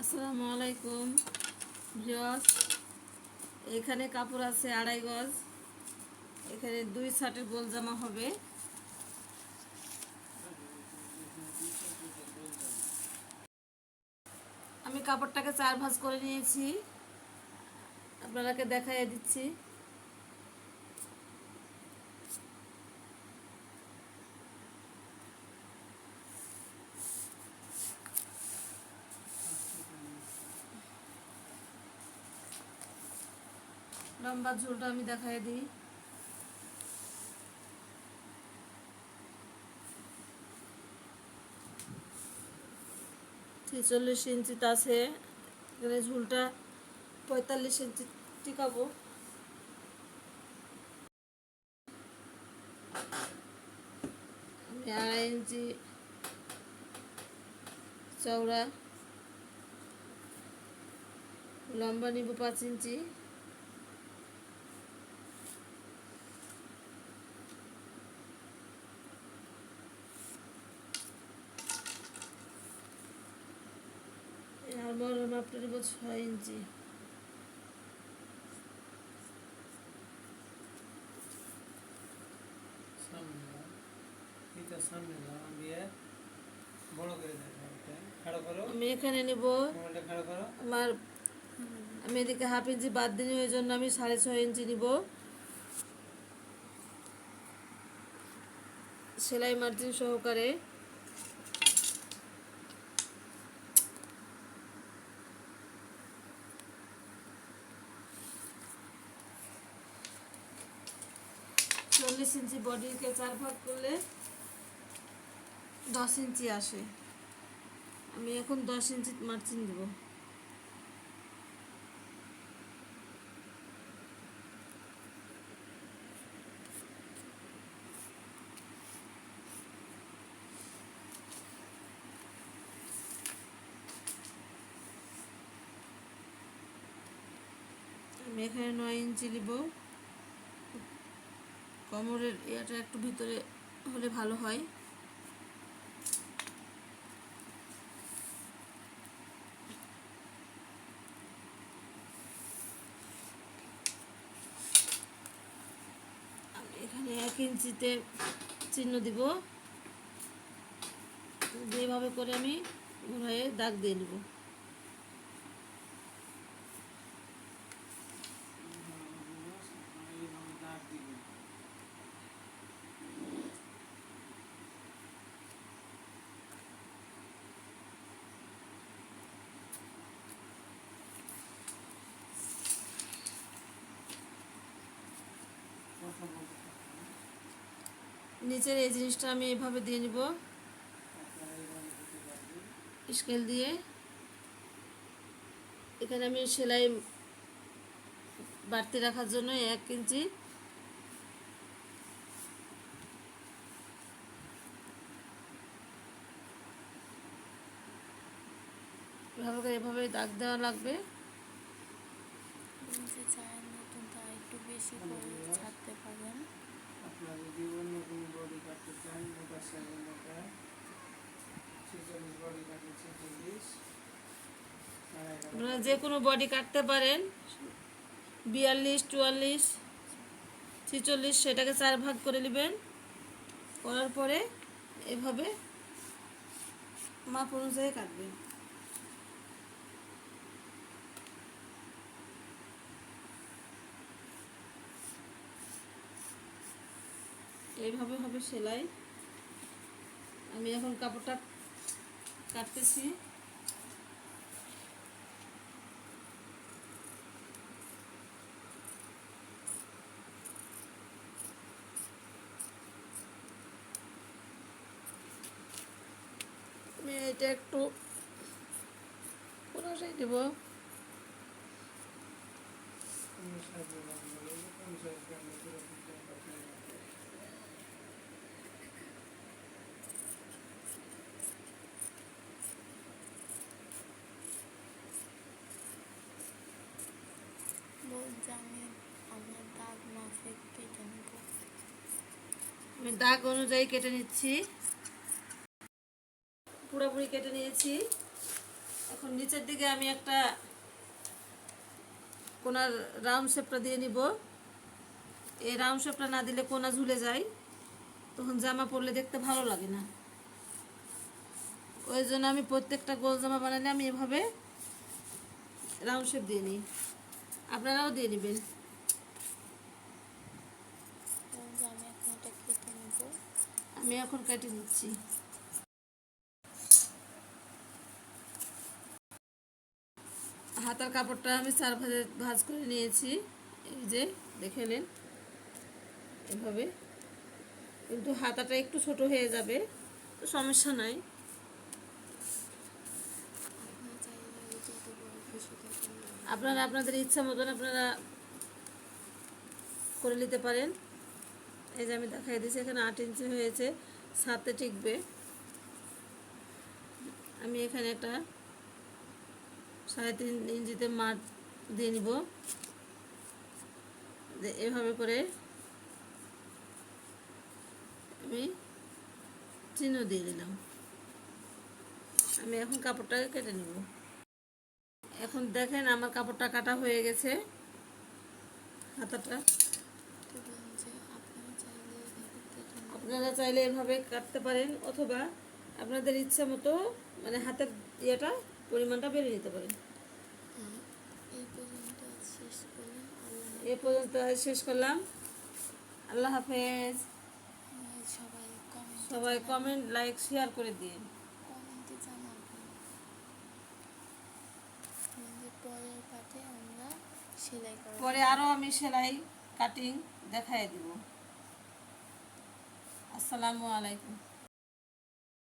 আসসালামু আলাইকুম ভিউয়ার্স। এখানে কাপড় আছে 2.5 গজ। এখানে 2 শার্টের গোল জামা হবে। আমি কাপড়টাকে 4 ভাঁজ করে নিয়েছি, আপনাদেরকে দেখাইয়ে দিচ্ছি। লম্বা ঝুলটা আমি দেখাই দিই। ছেচল্লিশ ইঞ্চিতে আছে। এখানে ঝুলটা 45 ইঞ্চি টিকাবো। আমি 2.5 ইঞ্চি চওড়া, লম্বা নিব 5 ইঞ্চি। আমার মাপটা নিব 6 ইঞ্চি। আমি এখানে নেব আমার, আমি এদিকে 1/2 ইঞ্চি বাদ দিই, ওই জন্য আমি 6.5 ইঞ্চি নিব। সেলাই মার্জিন সহকারে। চল্লিশ ইঞ্চি বডিকে 4 ভাগ করলে 10 ইঞ্চি আসে। আমি এখন 10 ইঞ্চি মার্জিন দেব। আমি এখানে 9 ইঞ্চি নিব। কোমরের ইয়াটা একটু ভিতরে হলে ভালো হয়। আমি এখানে 1 ইঞ্চিতে চিহ্ন দিব। এইভাবে করে আমি ঘুরিয়ে দাগ দিয়ে নেব। নিচের এই জিনিসটা আমি এইভাবে দিয়ে নিব স্কেল দিয়ে। এখানে আমি সেলাই বাড়তি রাখার জন্য 1 ইঞ্চি এভাবে দাগ দেওয়া লাগবে। একটু বেশি করে ছাড়তে পারেন। আপনারা যদি অন্য কোনো বডি কাটতে চান, মোটা সাইজের মোটা 46 বডি কাটে 46। আপনারা যে কোনো বডি কাটতে পারেন, 42, 44, 46, সেটাকে 4 ভাগ করে নেবেন। করার পরে এভাবে মাপ অনুযায়ী কাটবেন। এইভাবে হবে সেলাই। আমি এখন কাপড়টা কাটতেছি। আমি এটা একটু পুরোটাই দেব। আমি দাগ অনুযায়ী কেটে নিচ্ছি। পুরোপুরি কেটে নিয়েছি। এখন নিচের দিকে আমি একটা কোনার রাউন্ড শেপটা দিয়ে নিব। এই রাউন্ড শেপটা না দিলে কোনা ঝুলে যায়, তখন জামা পরলে দেখতে ভালো লাগে না। ওই জন্য আমি প্রত্যেকটা গোল জামা বানালে আমি এভাবে রাউন্ড শেপ দিয়ে নিই, আপনারাও দিয়ে নেবেন। আমি এখন এটা কেটে নেব। আমি এখন কেটে নিচ্ছি। হাতার কাপড়টা আমি 4 ভাঁজে ভাঁজ করে নিয়েছি, এই যে দেখে নেন এভাবে। কিন্তু হাতাটা একটু ছোট হয়ে যাবে, তো সমস্যা নাই। আপনারা আপনাদের ইচ্ছা মতন আপনারা করে নিতে পারেন। এই যে আমি দেখাই দিচ্ছি, এখানে 8 ইঞ্চি হয়েছে, 7-এ টিকবে। আমি এখানে একটা 3.5 ইঞ্চিতে মাপ দিয়ে নিব। এভাবে করে আমি চিহ্ন দিয়ে দিলাম। আমি এখন কাপড়টাকে কেটে নিব। এখন দেখেন আমার কাপড়টা কাটা হয়ে গেছে, হাতাটা। আপনারা চাইলে এভাবে কাটতে পারেন, অথবা আপনাদের ইচ্ছা মতো মানে হাতের ইয়েটা পরিমাণটা বেড়ে নিতে পারেন। এই পর্যন্ত শেষ করলাম। আল্লাহ হাফেজ। সবাই কমেন্ট, লাইক, শেয়ার করে দিন। কমেন্টে জানাবেন পরের পার্টে আমরা সেলাই করব। পরে আরও আমি সেলাই কাটিং দেখাই দিব। আসসালামু আলাইকুম।